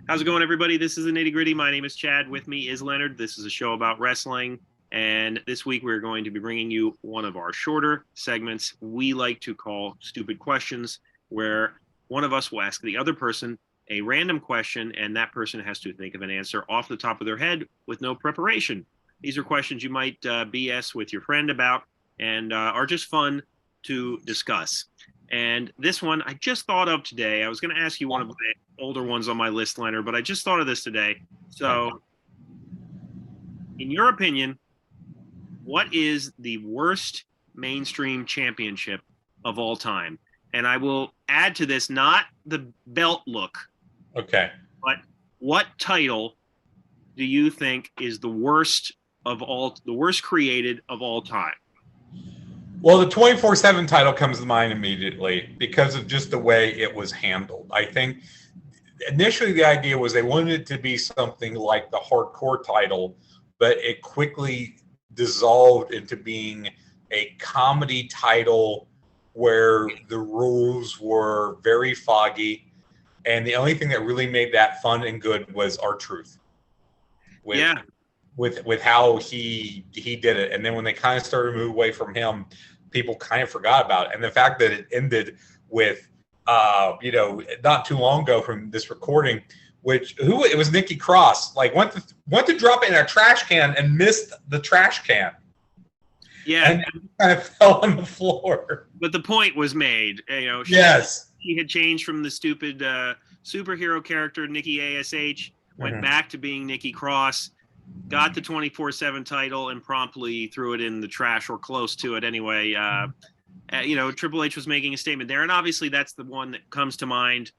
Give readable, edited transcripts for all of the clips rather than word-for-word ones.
How's it going, everybody? This is the Nitty Gritty. My name is Chad. With me is Leonard. This is a show about wrestling. And this week we're going to be bringing you one of our shorter segments we like to call Stupid Questions, where one of us will ask the other person a random question, and that person has to think of an answer off the top of their head with no preparation. These are questions you might BS with your friend about and are just fun to discuss. And this one I just thought of today. I was going to ask you one of the older ones on my list, Leonard, but I just thought of this today. So, in your opinion, what is the worst mainstream championship of all time? And I will add to this, not the belt look. Okay. But what title do you think is the worst created of all time? Well, the 24/7 title comes to mind immediately because of just the way it was handled. I think initially the idea was they wanted it to be something like the hardcore title, but it quickly dissolved into being a comedy title where the rules were very foggy. And the only thing that really made that fun and good was R-Truth. With how he did it. And then when they kind of started to move away from him, people kind of forgot about it. And the fact that it ended with, not too long ago from this recording, it was Nikki Cross, like went to drop it in a trash can and missed the trash can. Yeah. And kind of fell on the floor. But the point was made. She had changed from the stupid superhero character, Nikki ASH, went back to being Nikki Cross, got the 24/7 title, and promptly threw it in the trash or close to it anyway. Triple H was making a statement there, and obviously that's the one that comes to mind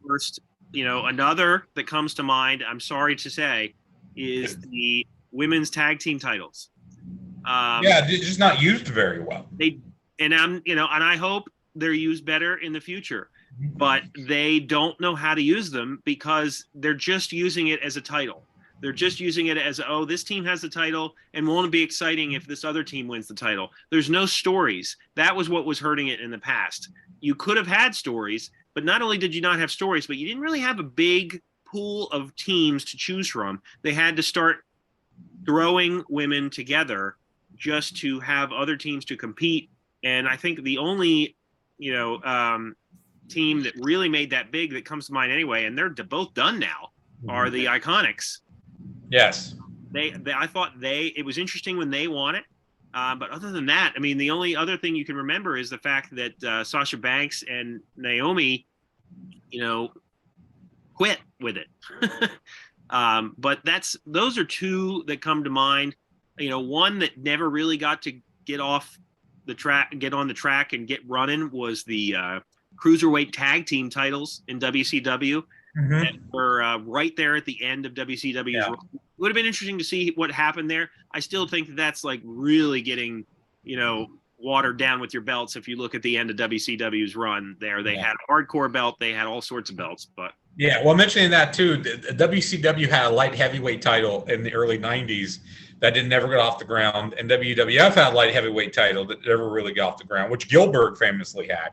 first. Another that comes to mind, I'm sorry to say, is the women's tag team titles. They're just not used very well. And I hope they're used better in the future, but they don't know how to use them because they're just using it as a title. They're just using it as, this team has the title, and won't it be exciting if this other team wins the title? There's no stories. That was what was hurting it in the past. You could have had stories, but not only did you not have stories, but you didn't really have a big pool of teams to choose from. They had to start throwing women together just to have other teams to compete. And I think the only, team that really made that big that comes to mind anyway, and they're both done now, are the Iconics. Yes. I thought it was interesting when they won it. But other than that, I mean, the only other thing you can remember is the fact that Sasha Banks and Naomi, quit with it. But those are two that come to mind. One that never really got to get on the track and get running was the Cruiserweight tag team titles in WCW. That were right there at the end of WCW's run. It would have been interesting to see what happened there. I still think that's like really getting, watered down with your belts. If you look at the end of WCW's run there, they had a hardcore belt. They had all sorts of belts, but mentioning that too, the WCW had a light heavyweight title in the early 90s that didn't never get off the ground. And WWF had a light heavyweight title that never really got off the ground, which Gilbert famously had.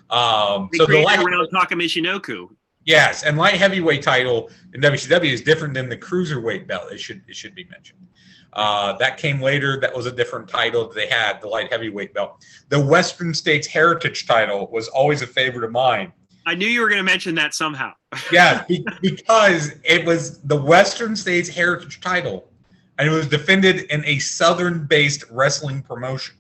So the light around Taka Michinoku. Yes, and light heavyweight title in WCW is different than the cruiserweight belt. It should be mentioned. That came later. That was a different title that they had, the light heavyweight belt. The Western States Heritage title was always a favorite of mine. I knew you were going to mention that somehow. Yeah, because it was the Western States Heritage title, and it was defended in a Southern-based wrestling promotion.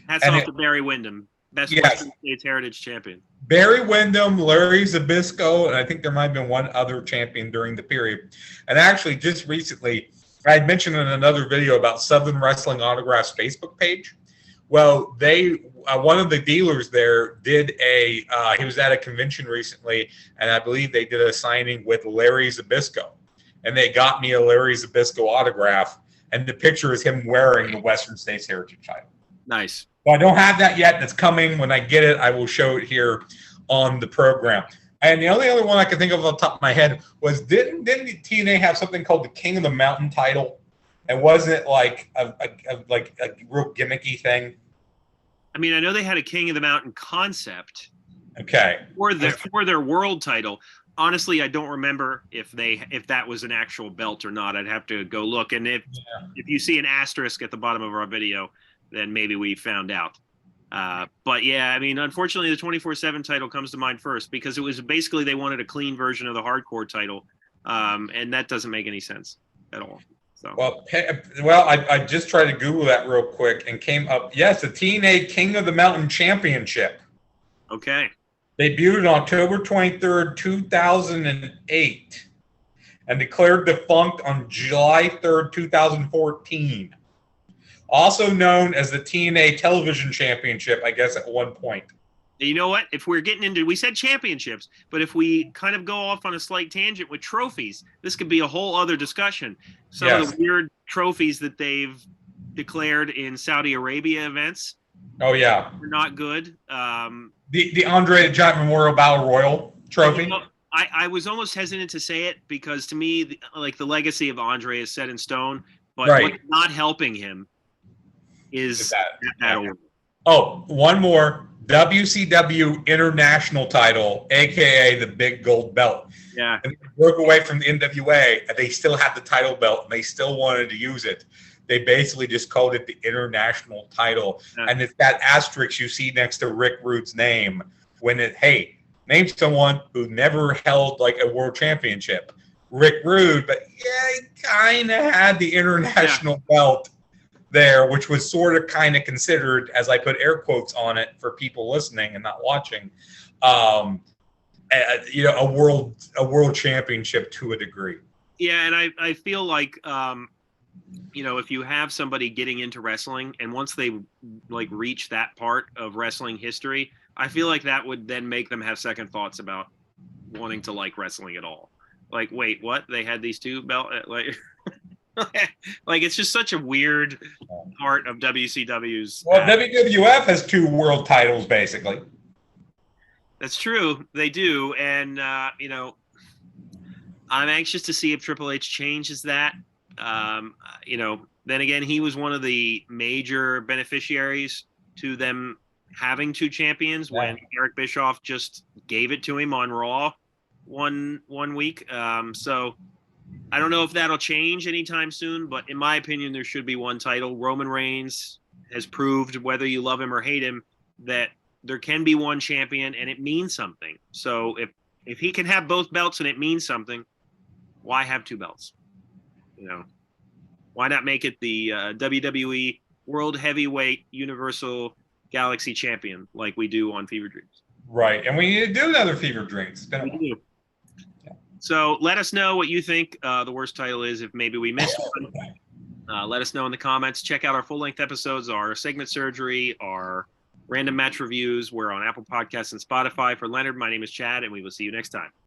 Hats off to Barry Windham, best Western States Heritage champion. Barry Windham, Larry Zbyszko, and I think there might have been one other champion during the period. And actually, just recently, I had mentioned in another video about Southern Wrestling Autographs Facebook page. Well, one of the dealers there did he was at a convention recently, and I believe they did a signing with Larry Zbyszko. And they got me a Larry Zbyszko autograph, and the picture is him wearing the Western States Heritage title. Nice. Well, I don't have that yet. That's coming. When I get it, I will show it here on the program. And the only other one I can think of off the top of my head was didn't TNA have something called the King of the Mountain title? And wasn't it like a real gimmicky thing? I mean, I know they had a King of the Mountain concept. Okay. For their world title. honestly, I don't remember if that was an actual belt or not. I'd have to go look. And if you see an asterisk at the bottom of our video, then maybe we found out. But yeah, I mean, unfortunately, the 24/7 title comes to mind first because it was basically they wanted a clean version of the hardcore title, and that doesn't make any sense at all. So well, I just tried to Google that real quick and came up. Yes, the TNA King of the Mountain Championship. Okay. Debuted on October 23rd, 2008, and declared defunct on July 3rd, 2014. Also known as the TNA Television Championship, I guess, at one point. You know what? If we're getting into, we said championships, but if we kind of go off on a slight tangent with trophies, this could be a whole other discussion. Some of the weird trophies that they've declared in Saudi Arabia events. Oh, yeah. They're not good. The Andre the Giant Memorial Battle Royal trophy. You know, I was almost hesitant to say it because to me, the legacy of Andre is set in stone, but what's not helping him is that order. Oh, one more. WCW International title, a.k.a. the big gold belt. Yeah. And they broke away from the NWA, and they still had the title belt, and they still wanted to use it. They basically just called it the International title. Yeah. And it's that asterisk you see next to Rick Rude's name when name someone who never held like a world championship. Rick Rude, but yeah, he kind of had the international belt there, which was sort of kind of considered, as I put air quotes on it for people listening and not watching, a world championship to a degree. Yeah, and I feel like if you have somebody getting into wrestling and once they reach that part of wrestling history, I feel like that would then make them have second thoughts about wanting to like wrestling at all. Like, wait, what? They had these two it's just such a weird part of WCW's. Well, WWF has two world titles, basically. That's true. They do. And, I'm anxious to see if Triple H changes that. Then again, he was one of the major beneficiaries to them having two champions when Eric Bischoff just gave it to him on Raw one week. So I don't know if that'll change anytime soon, but in my opinion, there should be one title. Roman Reigns has proved, whether you love him or hate him, that there can be one champion and it means something. So if he can have both belts and it means something, why have two belts? Why not make it the WWE World Heavyweight Universal Galaxy Champion like we do on Fever Dreams? Right, and we need to do another Fever Dreams. We do. So let us know what you think the worst title is, if maybe we missed one. Let us know in the comments. Check out our full-length episodes, our segment surgery, our random match reviews. We're on Apple Podcasts and Spotify. For Leonard, my name is Chad, and we will see you next time.